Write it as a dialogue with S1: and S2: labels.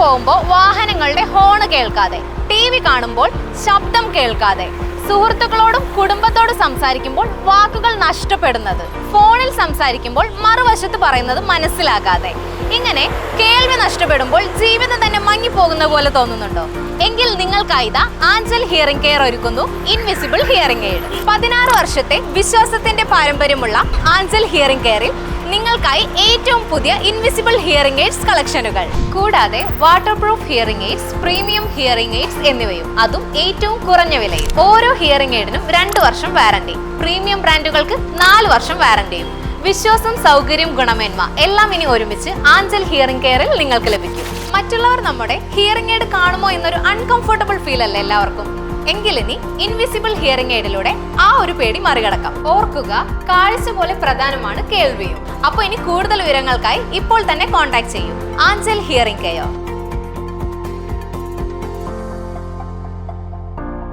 S1: പോകുമ്പോൾ വാഹനങ്ങളുടെ ഹോൺ കേൾക്കാതെ, TV കാണുമ്പോൾ ശബ്ദം കേൾക്കാതെ, സുഹൃത്തുക്കളോടും കുടുംബത്തോടും സംസാരിക്കുമ്പോൾ വാക്കുകൾ നഷ്ടപ്പെടുന്നത്, ഫോണിൽ സംസാരിക്കുമ്പോൾ മറുവശത്ത് പറയുന്നത് മനസ്സിലാകാതെ, ഇങ്ങനെ കേൾവി നഷ്ടപ്പെടുമ്പോൾ ജീവിതം തന്നെ മങ്ങിപ്പോകുന്ന പോലെ തോന്നുന്നുണ്ടോ? എങ്കിൽ നിങ്ങൾക്കായിതാ ആഞ്ചൽ ഹിയറിംഗ് കെയർ ഒരുക്കുന്നു ഇൻവിസിബിൾ ഹിയറിംഗ് എയ്ഡ്. 16 വർഷത്തെ വിശ്വാസത്തിന്റെ പാരമ്പര്യമുള്ള ആഞ്ചൽ ഹിയറിംഗ് കെയറിൽ നിങ്ങൾക്കായി ഏറ്റവും പുതിയ ഇൻവിസിബിൾ ഹിയറിംഗ് എയ്ഡ്സ് കളക്ഷനുകൾ, കൂടാതെ water proof hearing AIDS, premium hearing AIDS എന്നിവയും, അതും ഏറ്റവും കുറഞ്ഞ വിലയിൽ. ഓരോ ഹിയറിംഗ് എയ്ഡിനും 2 വർഷം വാറണ്ടി, പ്രീമിയം ബ്രാൻഡുകൾക്ക് 4 വർഷം വാറണ്ടിയും. വിശ്വാസം, സൗകര്യം, ഗുണമേന്മ എല്ലാം ഇനി ഒരുമിച്ച് ആഞ്ചൽ ഹിയറിംഗ് കെയറിൽ നിങ്ങൾക്ക് ലഭിക്കും. മറ്റുള്ളവർ നമ്മുടെ ഹിയറിംഗ് എയ്ഡ് കാണുമോ എന്നൊരു അൺകംഫർട്ടബിൾ ഫീൽ അല്ലേ എല്ലാവർക്കും? എങ്കിലിനി ഇൻവിസിബിൾ ഹിയറിംഗ് എയ്ഡിലൂടെ ആ ഒരു പേടി മറികടക്കാം. ഓർക്കുക, കാഴ്ച പോലെ പ്രധാനമാണ് കേൾവിയും. അപ്പോൾ ഇനി കൂടുതൽ വിവരങ്ങൾക്കായി ഇപ്പോൾ തന്നെ കോൺടാക്ട് ചെയ്യൂ ആഞ്ചൽ ഹിയറിംഗ് കെയർ.